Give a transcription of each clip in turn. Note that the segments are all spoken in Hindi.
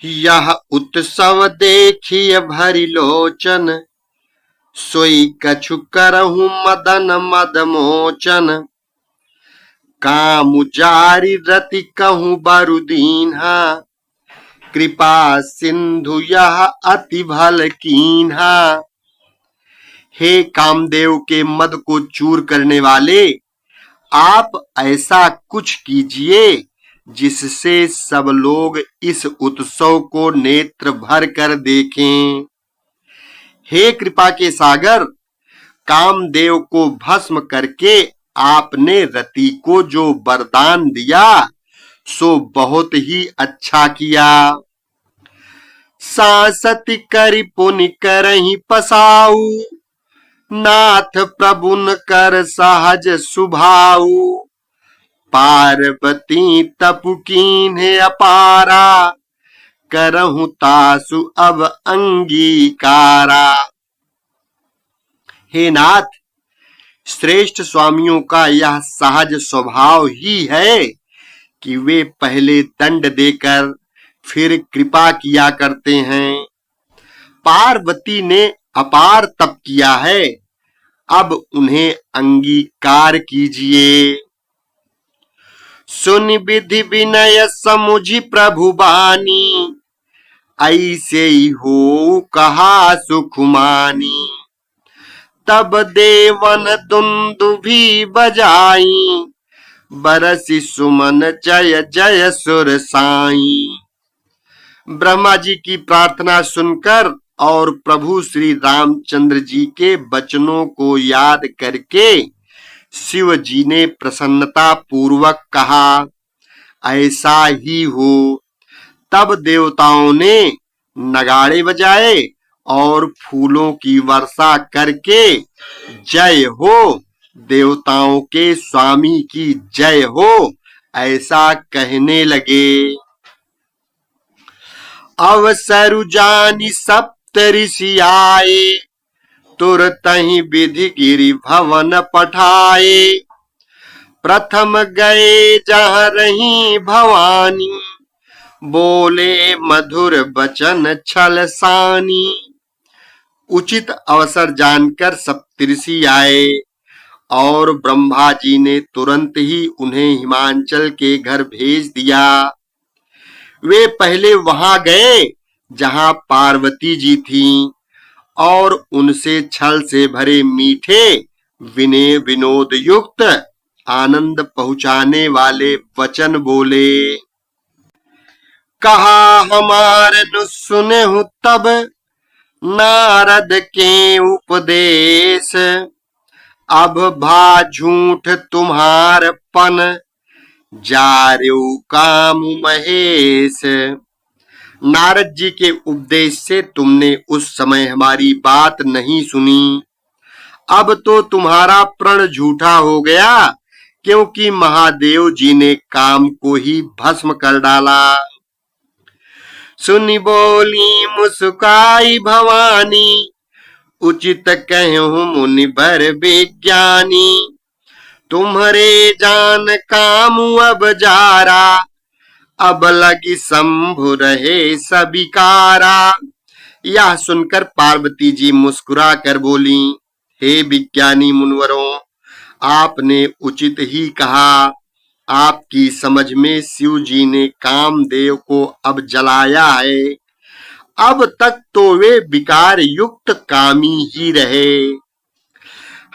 यह उत्सव देखिय भरि लोचन, सोई कछु करहु मदन मद मोचन। काम जारी रति कहूँ बरु दीन्हा, कृपा सिंधु यह अति भल कीन्हा। हे कामदेव के मद को चूर करने वाले, आप ऐसा कुछ कीजिए जिससे सब लोग इस उत्सव को नेत्र भर कर देखें। हे कृपा के सागर, कामदेव को भस्म करके आपने रति को जो वरदान दिया सो बहुत ही अच्छा किया। सांसति करि पुनि करहि पसाऊ, नाथ प्रभुन कर सहज सुभाऊ। पार्वती तपु कीन्हे अपारा, करहु तासु अब अंगीकारा। हे नाथ, श्रेष्ठ स्वामियों का यह सहज स्वभाव ही है कि वे पहले दंड देकर फिर कृपा किया करते हैं। पार्वती ने अपार तप किया है, अब उन्हें अंगीकार कीजिए। सुनि विधि विनय समुझि प्रभु बानी, ऐसे ही हो कहा सुखमानी। तब देवन दुंदुभि बजाई, बरसि सुमन जय जय सुर साई। ब्रह्मा जी की प्रार्थना सुनकर और प्रभु श्री रामचंद्र जी के वचनों को याद करके शिव जी ने प्रसन्नता पूर्वक कहा, ऐसा ही हो। तब देवताओं ने नगाड़े बजाए और फूलों की वर्षा करके जय हो, देवताओं के स्वामी की जय हो, ऐसा कहने लगे। अवसरु जानि सप्त ऋषि आए, तुरतहि विधि गिरि भवन पठाए। प्रथम गए जहाँ रही भवानी, बोले मधुर बचन छल सानी। उचित अवसर जानकर सप्तऋषि आए और ब्रह्मा जी ने तुरंत ही उन्हें हिमांचल के घर भेज दिया। वे पहले वहां गए जहां पार्वती जी थीं और उनसे छल से भरे मीठे विनय विनोद युक्त आनंद पहुंचाने वाले वचन बोले। कहा हमार नु सुनहु तब, नारद के उपदेश। अब भा झूठ तुम्हार पन, जार्यो काम महेश। नारद जी के उपदेश से तुमने उस समय हमारी बात नहीं सुनी। अब तो तुम्हारा प्रण झूठा हो गया, क्योंकि महादेव जी ने काम को ही भस्म कर डाला। सुनी बोली मुस्काई भवानी, उचित कहूं मुनि बर विज्ञानी। तुम्हारे जान काम अब जारा, अब लगी शंभु रहे सबिकारा। यह सुनकर पार्वती जी मुस्कुरा कर बोली, हे विज्ञानी मुनिवरों, आपने उचित ही कहा। आपकी समझ में शिव जी ने कामदेव को अब जलाया है। अब तक तो वे विकार युक्त कामी ही रहे।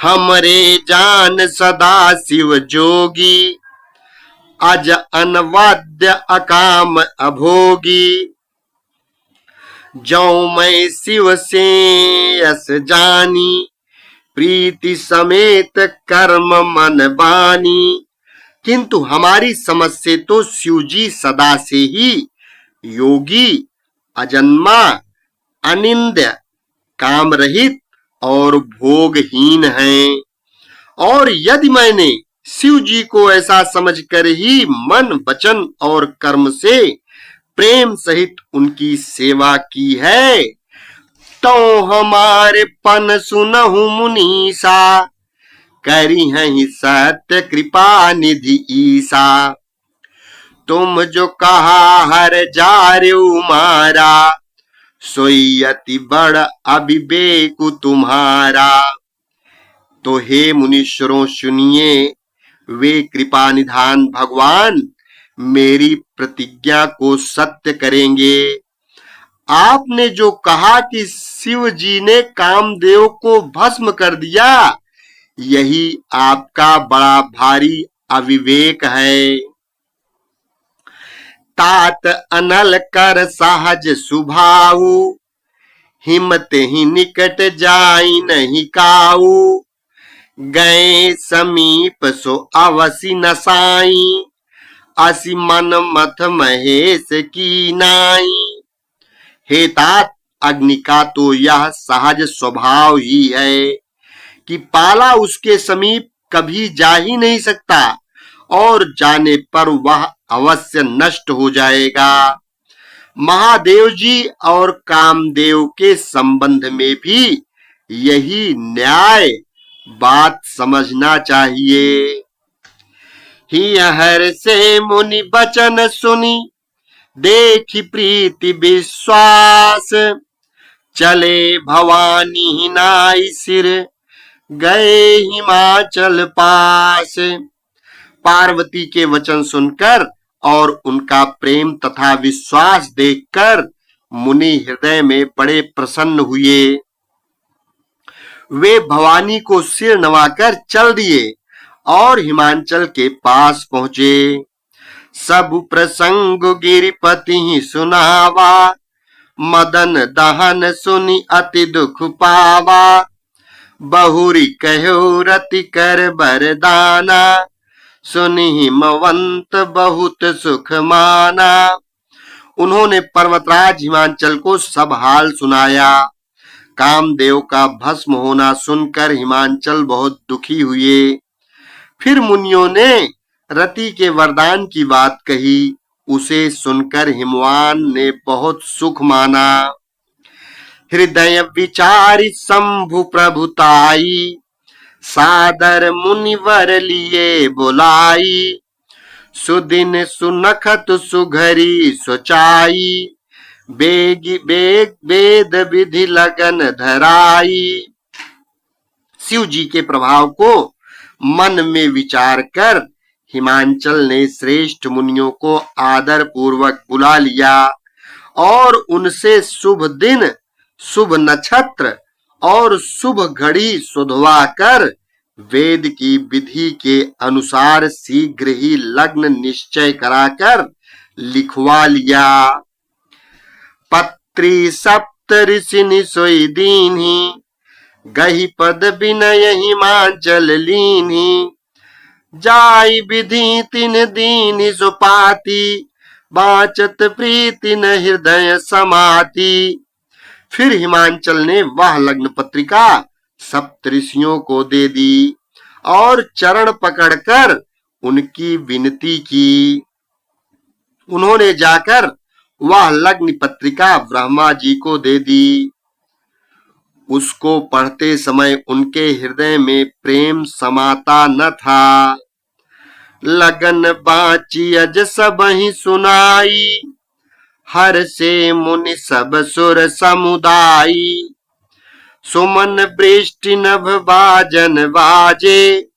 हमरे जान सदा शिव जोगी, अज अनवाद्य अकाम अभोगी। जो मैं शिव से यस जानी, प्रीति समेत कर्म मन बानी। किंतु हमारी समझ से तो शिव जी सदा से ही योगी, अजन्मा, अनिंद्य, काम रहित और भोगहीन हैं। और यदि मैंने शिव जी को ऐसा समझकर ही मन वचन और कर्म से प्रेम सहित उनकी सेवा की है, तो हमारे पन सुनहु मुनीसा, करी हैं सत्य कृपा निधि ईसा। तुम जो कहा हर जार्यु मारा, सोई अति बड़ अविवेक तुम्हारा। तो हे मुनीश्वरों सुनिए, वे कृपा निधान भगवान मेरी प्रतिज्ञा को सत्य करेंगे। आपने जो कहा कि शिव जी ने कामदेव को भस्म कर दिया, यही आपका बड़ा भारी अविवेक है। तात अनल कर सहज सुभाऊ, हिम्मत ही निकट जाई नहीं काऊ। गए समीप सो अवसि नसाई, असी मन मथ महेश की नाई। हे तात, अग्नि का तो यह सहज स्वभाव ही है कि पाला उसके समीप कभी जा ही नहीं सकता, और जाने पर वह अवश्य नष्ट हो जाएगा। महादेव जी और कामदेव के संबंध में भी यही न्याय बात समझना चाहिए। ही हर से मुनि बचन सुनी, देखी प्रीति विश्वास। चले भवानी नाई सिर, गए हिमाचल पास। पार्वती के वचन सुनकर और उनका प्रेम तथा विश्वास देखकर मुनि हृदय में बड़े प्रसन्न हुए। वे भवानी को सिर नवाकर चल दिए और हिमाचल के पास पहुंचे। सब प्रसंग गिरिपति सुनावा, मदन दहन सुनि अति दुख पावा। बहुरी कहो रति कर बरदाना, सुनि हिमवंत बहुत सुख माना। उन्होंने पर्वतराज हिमाचल को सब हाल सुनाया। कामदेव का भस्म होना सुनकर हिमाचल बहुत दुखी हुए। फिर मुनियों ने रति के वरदान की बात कही। उसे सुनकर हिमवान ने बहुत सुख माना। हृदय विचारि शंभु प्रभुताई, सादर मुनिवर लिए बुलाई। सुदिन सुनखत सुघरी सोचाई, बेग बेग वेद विधि लगन धराई। शिव जी के प्रभाव को मन में विचार कर हिमाचल ने श्रेष्ठ मुनियों को आदर पूर्वक बुला लिया और उनसे शुभ दिन, शुभ नक्षत्र और शुभ घड़ी सुधवा कर वेद की विधि के अनुसार शीघ्र ही लग्न निश्चय कराकर लिखवा लिया। पत्री सप्त ऋषि सोई दीन्ही, गही पद विनय हिमाचल लीन्ही। जाई विधि तिन दीन सुपाती, बाचत प्रीति न हृदय समाती। फिर हिमाचल ने वह लग्न पत्रिका सप्तऋषियों को दे दी और चरण पकड़कर उनकी विनती की। उन्होंने जाकर वह लग्न पत्रिका ब्रह्मा जी को दे दी। उसको पढ़ते समय उनके हृदय में प्रेम समाता न था। लगन बाची अज सब ही सुनाई, हर से मुनि सब सुर समुदाई। सुमन वृष्टि नभ बाजन बाजे,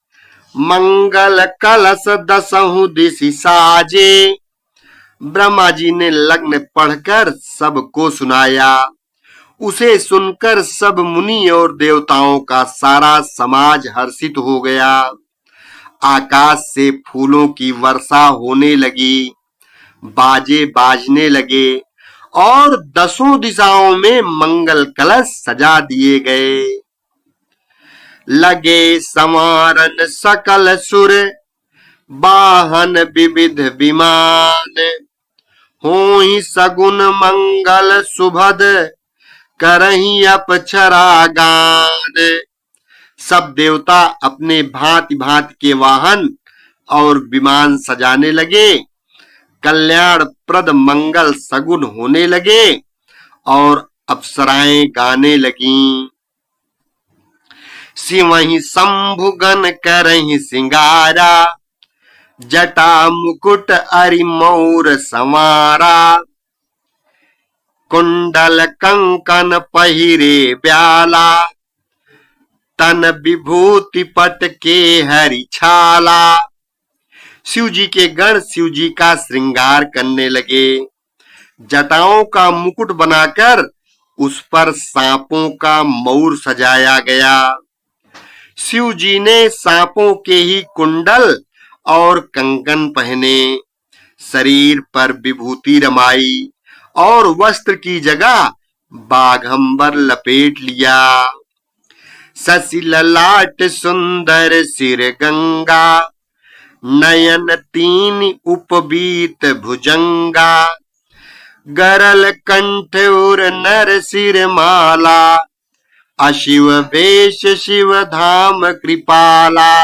मंगल कलश दसहु दिशि साजे। ब्रह्मा जी ने लग्न पढ़कर सबको सुनाया। उसे सुनकर सब मुनि और देवताओं का सारा समाज हर्षित हो गया। आकाश से फूलों की वर्षा होने लगी, बाजे बाजने लगे और दसों दिशाओं में मंगल कलश सजा दिए गए। लगे समारन सकल सुर, वाहन विविध विमान। होई सगुन मंगल सुभद, करही अपचरा गान। सब देवता अपने भांति भांति के वाहन और विमान सजाने लगे। कल्याण प्रद मंगल सगुन होने लगे और अप्सराएं गाने लगीं। सिवहि शंभुगन करहि सिंगारा, जटा मुकुट अरिमौर संवारा, कुंडल कंकन पहिरे ब्याला, तन विभूति पट के हरि छाला। शिव जी के गण शिव जी का श्रृंगार करने लगे। जटाओं का मुकुट बनाकर उस पर सांपों का मऊर सजाया गया। शिव जी ने सांपों के ही कुंडल और कंकन पहने, शरीर पर विभूति रमाई और वस्त्र की जगह बाघंबर लपेट लिया। शशि ललाट सुंदर सिर गंगा, नयन तीन उपबीत भुजंगा, गरल कंठ और नर सिर माला, अशिव वेश शिव धाम कृपाला।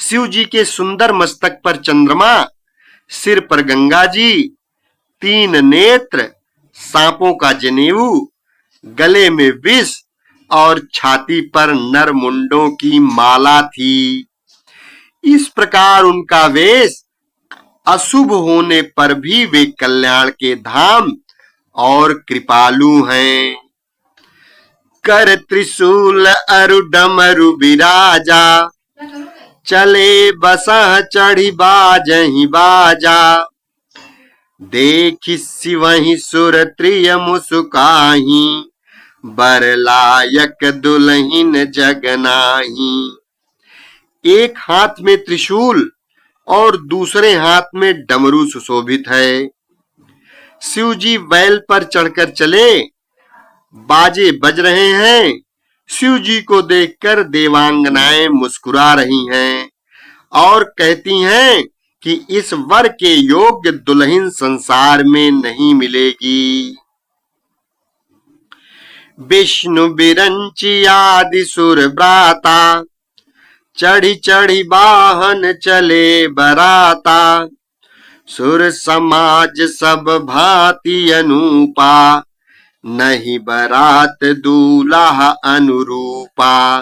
शिव जी के सुंदर मस्तक पर चंद्रमा, सिर पर गंगा जी, तीन नेत्र, सांपों का जनेऊ, गले में विष और छाती पर नर मुंडों की माला थी। इस प्रकार उनका वेश अशुभ होने पर भी वे कल्याण के धाम और कृपालु हैं। कर त्रिशूल अरु डमरु विराजा, चले बसह चढ़ी बाजहि बाजा, देखि शिवहि सुर त्रिय मुसुकाहि, बर लायक दुल्हिन जगनाही। एक हाथ में त्रिशूल और दूसरे हाथ में डमरू सुशोभित है। शिव जी बैल पर चढ़कर चले, बाजे बज रहे हैं। शिव जी को देखकर देवांगनाएं मुस्कुरा रही हैं और कहती हैं कि इस वर के योग्य दुल्हन संसार में नहीं मिलेगी। विष्णु बिरंची आदि सुर ब्राता, चढ़ी चढ़ी वाहन चले बराता, सुर समाज सब भांति अनूपा, नहीं बरात दूल्हा अनुरूपा।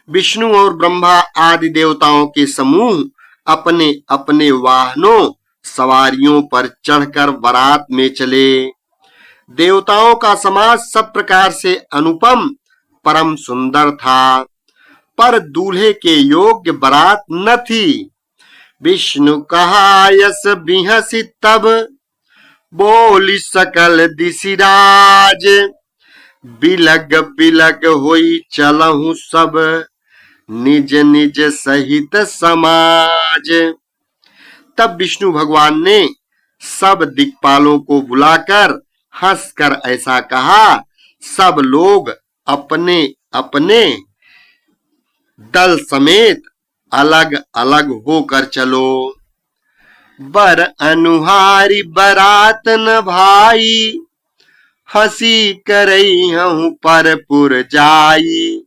विष्णु और ब्रह्मा आदि देवताओं के समूह अपने अपने वाहनों सवारियों पर चढ़कर बारात में चले। देवताओं का समाज सब प्रकार से अनुपम परम सुंदर था, पर दूल्हे के योग्य बारात न थी। विष्णु कहा यस बिहसी तब, बोली सकल दिशिराज, बिलग बिलग होई चलहु सब, निज निज सहित समाज। तब विष्णु भगवान ने सब दिक्पालों को बुलाकर हंसकर ऐसा कहा, सब लोग अपने अपने दल समेत अलग अलग होकर चलो। बर अनुहारी बरात न भाई, हंसी करई हूँ परपुर जाई,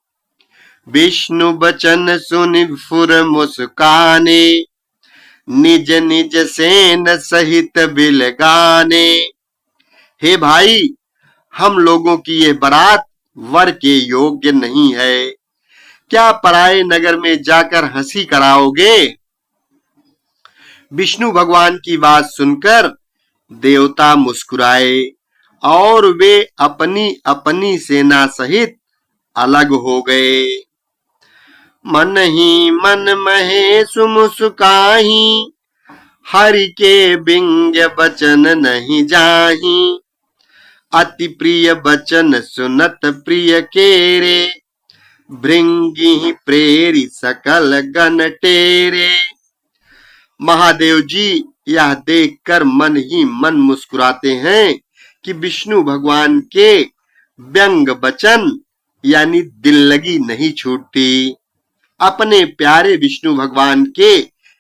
विष्णु बचन सुनि फुर मुस्काने, निज निज सेन सहित बिलगाने। हे भाई, हम लोगों की ये बारात वर के योग्य नहीं है, क्या पराये नगर में जाकर हंसी कराओगे? विष्णु भगवान की बात सुनकर देवता मुस्कुराए और वे अपनी अपनी सेना सहित अलग हो गए। मन ही मन महेश मुस्काही, हरि के बिंग बचन नहीं जाही, अति प्रिय बचन सुनत प्रिय केरे, भृंगी प्रेरी सकल गण टेरे। महादेव जी यह देखकर मन ही मन मुस्कुराते हैं कि विष्णु भगवान के व्यंग वचन यानी दिल लगी नहीं छूटती। अपने प्यारे विष्णु भगवान के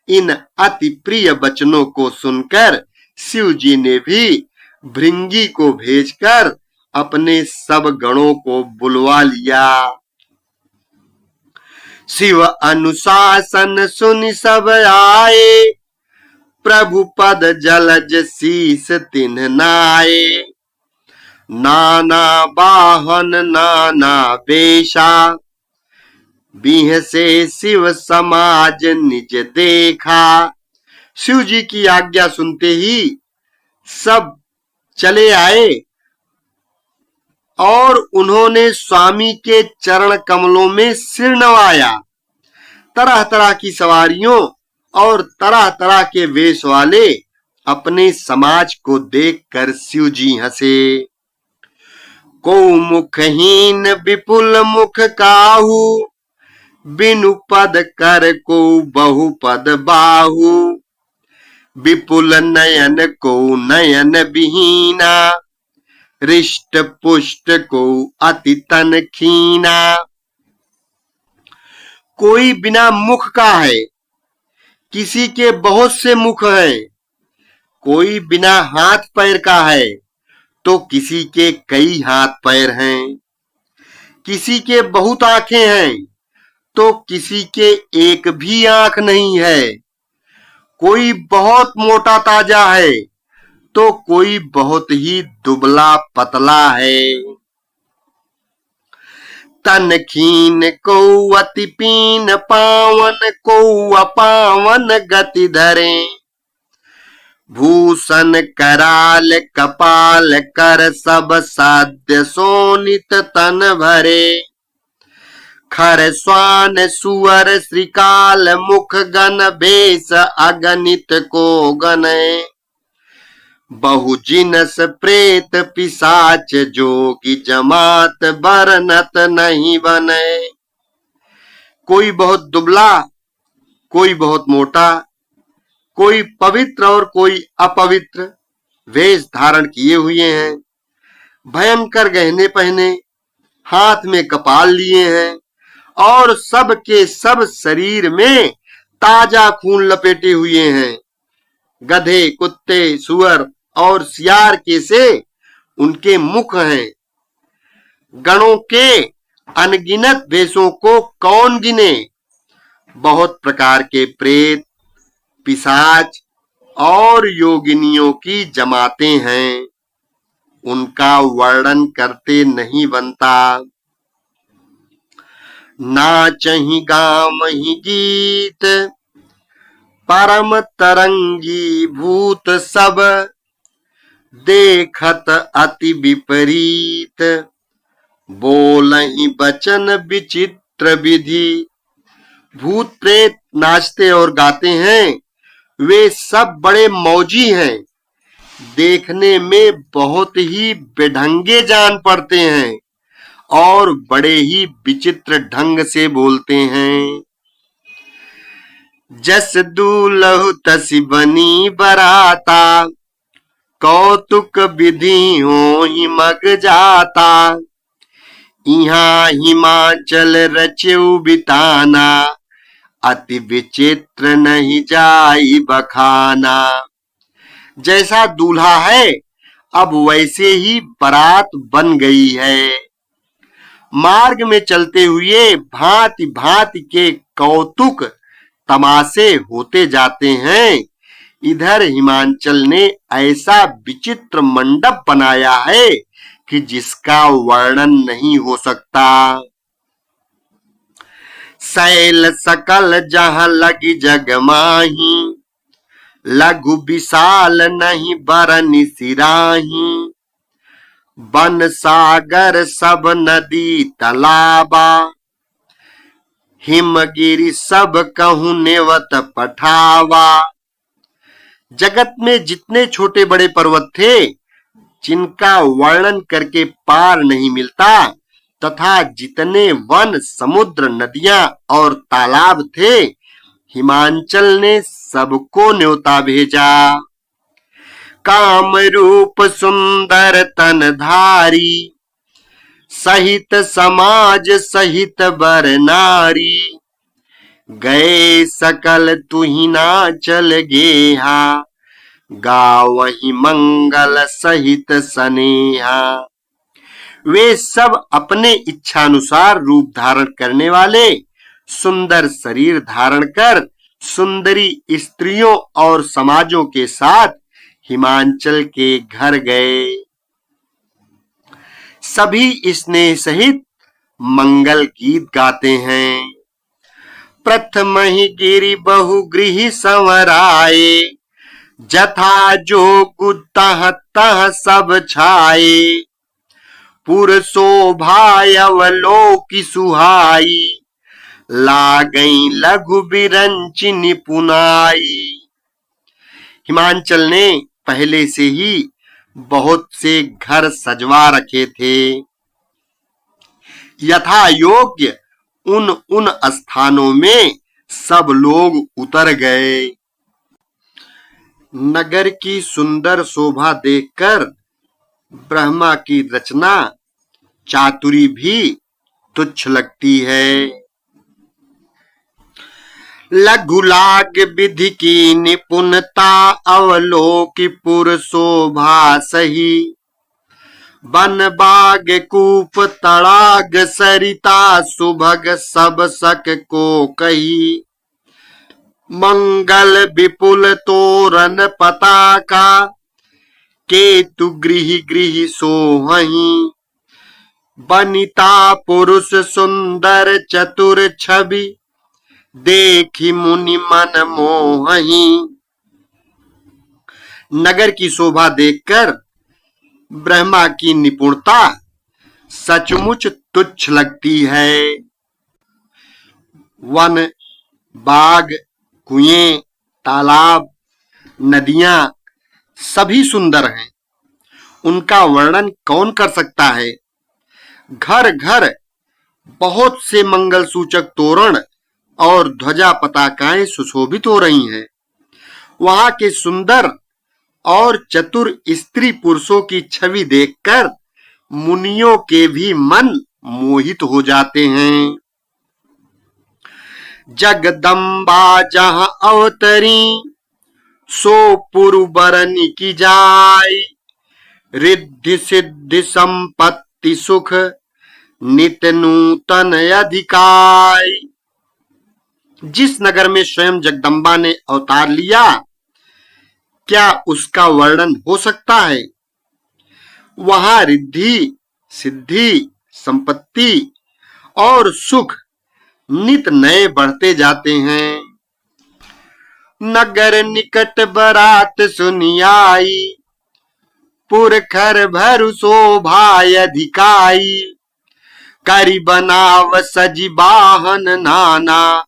इन अति प्रिय वचनों को सुनकर शिव जी ने भी भृंगी को भेजकर अपने सब गणों को बुलवा लिया। शिव अनुशासन सुनि सब आए, प्रभु पद जलज शीस तिन्ह नाए, नाना वाहन नाना वेशा, बिह से शिव समाज निज देखा। शिव जी की आज्ञा सुनते ही सब चले आए और उन्होंने स्वामी के चरण कमलों में सिर नवाया। तरह तरह की सवारियों और तरह तरह के वेश वाले अपने समाज को देखकर शिव जी हंसे। को मुखहीन विपुल मुख काहू, बिनु पद कर को बहुपद बाहू। विपुल नयन को नयन विहीना, रिष्ट पुष्ट को अति तन खीना। कोई बिना मुख का है, किसी के बहुत से मुख हैं। कोई बिना हाथ पैर का है, तो किसी के कई हाथ पैर हैं। किसी के बहुत आंखें हैं, तो किसी के एक भी आंख नहीं है। कोई बहुत मोटा ताजा है, तो कोई बहुत ही दुबला पतला है। तन खीन को अति पीन पावन, को अपावन गति धरे। भूषण कराल कपाल कर, सब साध्य सोनित तन भरे। खर स्वान सुअर श्रीकाल, मुख गण भेष अगणित को गणे। बहु जिनस प्रेत पिशाच, जोगी जमात बरनत नहीं बने। कोई बहुत दुबला, कोई बहुत मोटा, कोई पवित्र और कोई अपवित्र वेश धारण किए हुए हैं। भयंकर गहने पहने, हाथ में कपाल लिए हैं और सब के सब शरीर में ताजा खून लपेटे हुए हैं। गधे, कुत्ते, सुअर और सियार के से उनके मुख हैं। गणों के अनगिनत भेषों को कौन गिने। बहुत प्रकार के प्रेत, पिशाच और योगिनियों की जमातें हैं। उनका वर्णन करते नहीं बनता। नाचहि गावहि गीत, परम तरंगी भूत सब। देखत अति विपरीत, बोलहि बचन विचित्र विधि। भूत प्रेत नाचते और गाते हैं। वे सब बड़े मौजी हैं। देखने में बहुत ही बेढंगे जान पड़ते हैं और बड़े ही विचित्र ढंग से बोलते हैं। जस दूलहु तसि बनी बराता, कौतुक विधि हो ही मग जाता। इहाँ हिमाचल रचेउ बिताना, अति विचित्र नहीं जाई बखाना। जैसा दूल्हा है, अब वैसे ही बारात बन गई है। मार्ग में चलते हुए भांति भांति के कौतुक तमाशे होते जाते हैं। इधर हिमाचल ने ऐसा विचित्र मंडप बनाया है कि जिसका वर्णन नहीं हो सकता। शैल सकल जहाँ लगी जग माही, लघु विशाल नहीं बरनि सिराही। वन सागर सब नदी तालाबा, हिमगिरि सब कहूं नेवत पठावा। जगत में जितने छोटे बड़े पर्वत थे, जिनका वर्णन करके पार नहीं मिलता, तथा जितने वन, समुद्र, नदियां और तालाब थे, हिमाचल ने सबको न्योता भेजा। काम रूप सुंदर तन धारी, सहित समाज सहित बर नारी। गए सकल तुहिना चल गेहा, गावहि मंगल सहित सनेहा। वे सब अपने इच्छानुसार रूप धारण करने वाले, सुंदर शरीर धारण कर सुंदरी स्त्रियों और समाजों के साथ हिमाचल के घर गए। सभी स्नेह सहित मंगल गीत गाते हैं। प्रथम ही गिरि बहुगृह संवराए, जथा जोगु तह तह सब छाए। पुर शोभा अवलोकि सुहाई, लागई लघु बिरंचि निपुनाई। हिमांचल ने पहले से ही बहुत से घर सजवा रखे थे। यथा योग्य उन उन स्थानों में सब लोग उतर गए। नगर की सुंदर शोभा देखकर ब्रह्मा की रचना चातुरी भी तुच्छ लगती है। लघु लाग विधि की निपुणता, अवलोकि पुर शोभा सही। बन बाग कूप तड़ाग सरिता, सुभग सब सक को कही। मंगल विपुल तोरण पताका, केतु गृह गृह सोहही। बनिता पुरुष सुंदर चतुर छवि, देखी मुनि मन मोहही। नगर की शोभा देखकर ब्रह्मा की निपुणता सचमुच तुच्छ लगती है। वन, बाग, कुएं, तालाब, नदियां सभी सुंदर हैं। उनका वर्णन कौन कर सकता है। घर घर बहुत से मंगल सूचक तोरण और ध्वजा पताकाएं सुशोभित हो रही हैं। वहां के सुंदर और चतुर स्त्री पुरुषों की छवि देखकर मुनियों के भी मन मोहित हो जाते हैं। जगदम्बा जहां अवतरी, सो पुरु बरनी की जाय। रिद्धि सिद्धि संपत्ति सुख, नित नूतन अधिकाय। जिस नगर में स्वयं जगदम्बा ने अवतार लिया, क्या उसका वर्णन हो सकता है। वहां रिद्धि, सिद्धि, संपत्ति और सुख नित नए बढ़ते जाते हैं। नगर निकट बारात सुनि आई, पुरखर भरु शोभा अधिकाई। करि बनाव सजी बाहन नाना,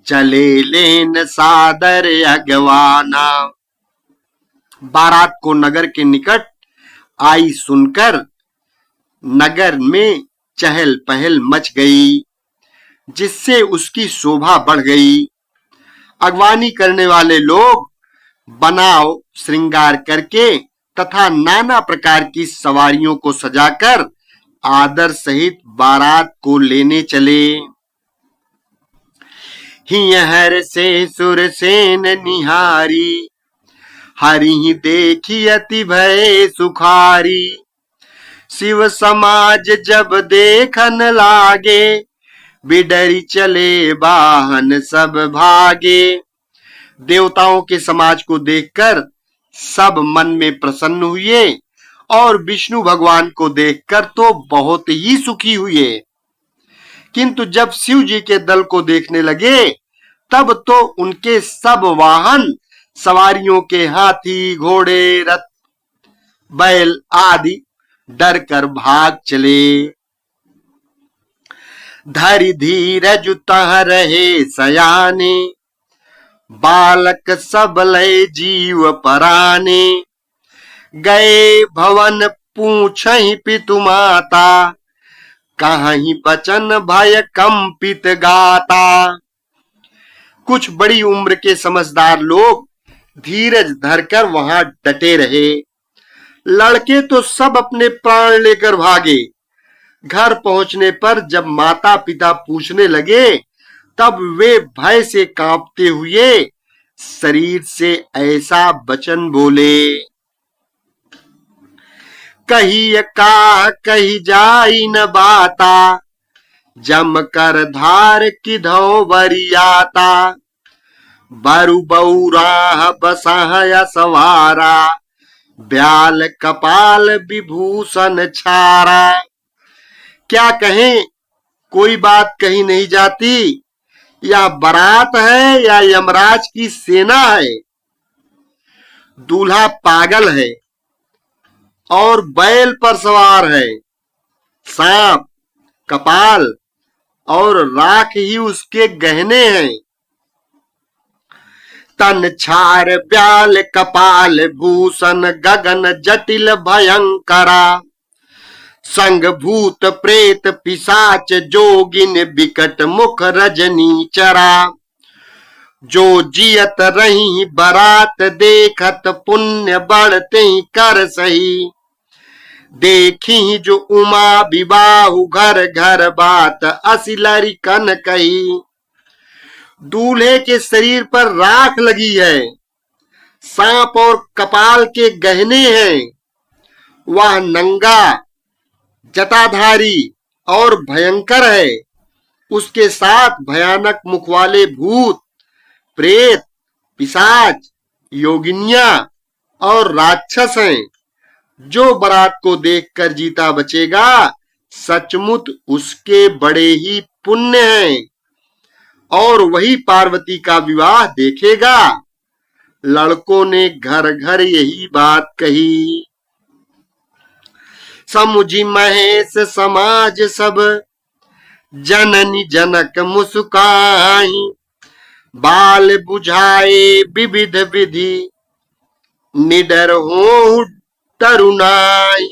चले लेन सादर अगवाना। बारात को नगर के निकट आई सुनकर नगर में चहल पहल मच गई, जिससे उसकी शोभा बढ़ गई। अगवानी करने वाले लोग बनाव श्रृंगार करके तथा नाना प्रकार की सवारियों को सजाकर आदर सहित बारात को लेने चले। हियहर से सुरसेन निहारी, हरि देखी अति भय सुखारी। शिव समाज जब देखन लागे, बिडरी चले बाहन सब भागे। देवताओं के समाज को देखकर सब मन में प्रसन्न हुए और विष्णु भगवान को देखकर तो बहुत ही सुखी हुए। किंतु जब शिव जी के दल को देखने लगे, तब तो उनके सब वाहन सवारियों के हाथी, घोड़े, रथ, बैल आदि डर कर भाग चले। धरि धीरज तह रहे सयाने, बालक सब लय जीव पराने। गए भवन पूछहि पितु माता, कहीं बचन भय कंपित गाता। कुछ बड़ी उम्र के समझदार लोग धीरज धरकर वहां डटे रहे। लड़के तो सब अपने प्राण लेकर भागे। घर पहुंचने पर जब माता पिता पूछने लगे, तब वे भय से कांपते हुए शरीर से ऐसा वचन बोले। कही का कही जाई न बाता, जम कर धार किधो बरियाता। बरु बौराह बसह सवारा, ब्याल कपाल विभूषण छारा। क्या कहें, कोई बात कही नहीं जाती। या बारात है या यमराज की सेना है। दूल्हा पागल है और बैल पर सवार है। सांप, कपाल और राख ही उसके गहने हैं। तन छार ब्याल कपाल भूषण गगन जटिल भयंकरा। संग भूत प्रेत पिशाच जोगिन विकट मुख रजनी चरा। जो जियत रही बरात देखत पुण्य बढ़ते कर सही। देखी जो उमा विवाहु घर घर बात असिलरी कन कही। दूल्हे के शरीर पर राख लगी है, सांप और कपाल के गहने हैं। वह नंगा, जटाधारी और भयंकर है। उसके साथ भयानक मुख वाले भूत, प्रेत, पिशाच, योगिनियां और राक्षस हैं। जो बारात को देखकर जीता बचेगा, सचमुच उसके बड़े ही पुण्य हैं और वही पार्वती का विवाह देखेगा। लड़कों ने घर घर यही बात कही। समुझी महेश समाज सब, जननी जनक मुस्काई। बाल बुझाए विविध विधि, निडर हो तरुणाई।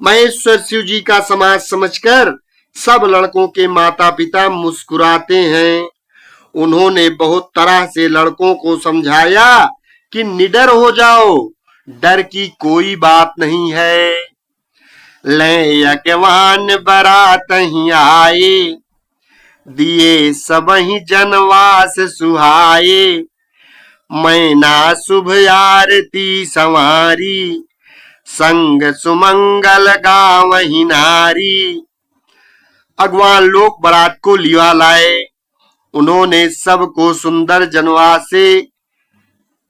महेश्वर शिव जी का समाज समझकर सब लड़कों के माता पिता मुस्कुराते हैं। उन्होंने बहुत तरह से लड़कों को समझाया कि निडर हो जाओ, डर की कोई बात नहीं है। ले यज्ञवान बारात ही आए, दिए सब ही जनवास सुहाए। मैना शुभ आरती संवारी, संग सुमंगल गावही नारी। अगवान लोग बारात को लिवा लाए। उन्होंने सबको सुंदर जनवास से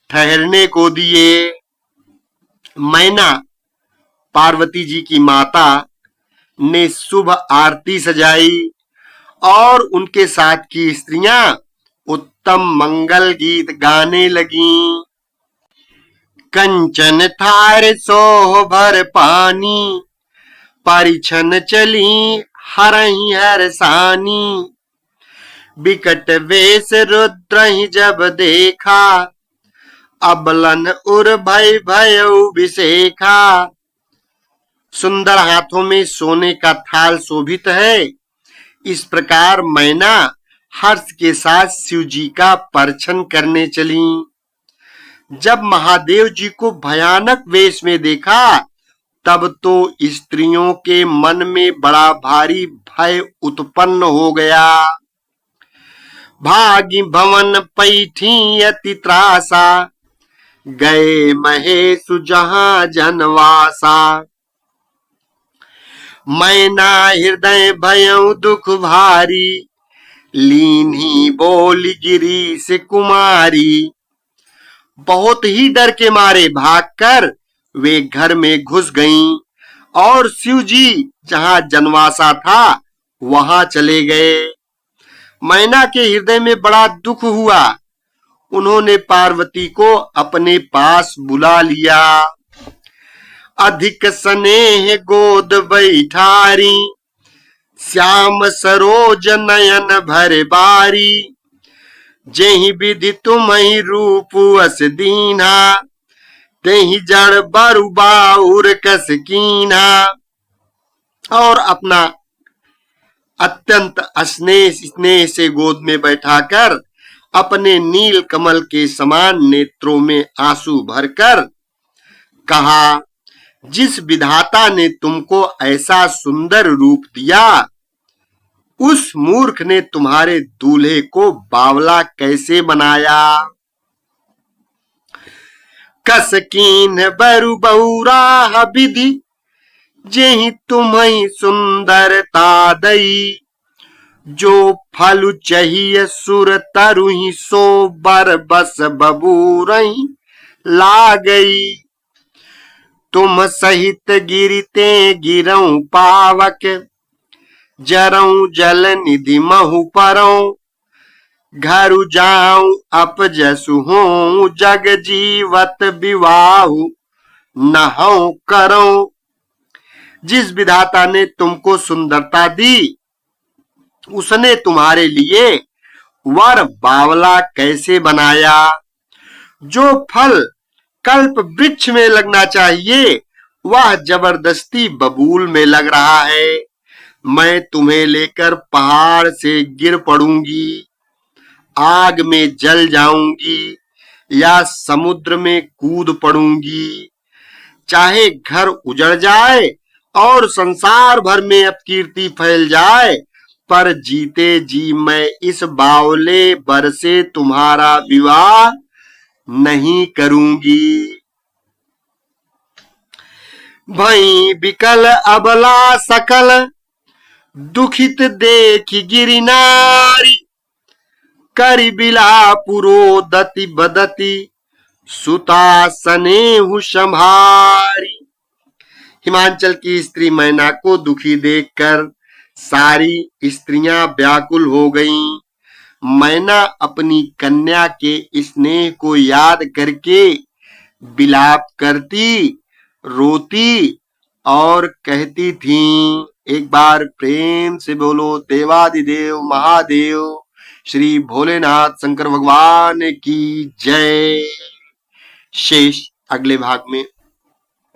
ठहरने को दिए। मैना, पार्वती जी की माता, ने शुभ आरती सजाई और उनके साथ की स्त्रियां उत्तम मंगल गीत गाने लगीं। कंचन थार सोह भर पानी, परिछन चली हरहि हरसानी। विकट वेश रुद्र ही जब देखा, अबलन उर भय भयउ विशेखा। सुंदर हाथों में सोने का थाल शोभित है। इस प्रकार मैना हर्ष के साथ शिव जी का परछन करने चली। जब महादेव जी को भयानक वेश में देखा, तब तो स्त्रियों के मन में बड़ा भारी भय उत्पन्न हो गया। भागी भवन पैठी अति त्रासा, गए महेश जहां जनवासा। मैना हृदय भयउ दुख भारी, लीनी बोली गिरी से कुमारी। बहुत ही डर के मारे भागकर वे घर में घुस गईं और शिव जी जहां जनवासा था वहां चले गए। मैना के हृदय में बड़ा दुख हुआ। उन्होंने पार्वती को अपने पास बुला लिया। अधिक स्नेह गोद बैठारी, श्याम सरोज नयन भर बारी। जेहि विधि तुम्हि रूप अस दीना, तेहि जड़ बरु बाउर कस कीना। और अपना अत्यंत स्नेह से गोद में बैठाकर अपने नील कमल के समान नेत्रों में आंसू भरकर कहा, जिस विधाता ने तुमको ऐसा सुंदर रूप दिया, उस मूर्ख ने तुम्हारे दूल्हे को बावला कैसे बनाया। कस कीन बरु बहुराह विधि, जेहि तुम्हि सुंदरता दई। जो फल चाहिए सुर तरुहि, सो बर बस बबूरहि ला गई। तुम सहित गिरते गिरऊं पावक, जरऊं जल निधि महु परऊं। घर जाऊं अपजसु हूं जग जीवत विवाहु नहु करो। जिस विधाता ने तुमको सुंदरता दी उसने तुम्हारे लिए वर बावला कैसे बनाया। जो फल कल्प वृक्ष में लगना चाहिए वह जबरदस्ती बबूल में लग रहा है। मैं तुम्हें लेकर पहाड़ से गिर पड़ूंगी, आग में जल जाऊंगी या समुद्र में कूद पड़ूंगी। चाहे घर उजड़ जाए और संसार भर में अपकीर्ति फैल जाए, पर जीते जी मैं इस बावले वर से तुम्हारा विवाह नहीं करूंगी। भई विकल अबला सकल दुखित देखी गिरी नारी। करि बिला पुरोदति बदति सुता सनेहु संभारी। हिमांचल की स्त्री मैना को दुखी देखकर सारी स्त्रियां व्याकुल हो गईं। मैना अपनी कन्या के स्नेह को याद करके विलाप करती, रोती और कहती थीं। एक बार प्रेम से बोलो देवादिदेव महादेव श्री भोलेनाथ शंकर भगवान की जय। शेष अगले भाग में।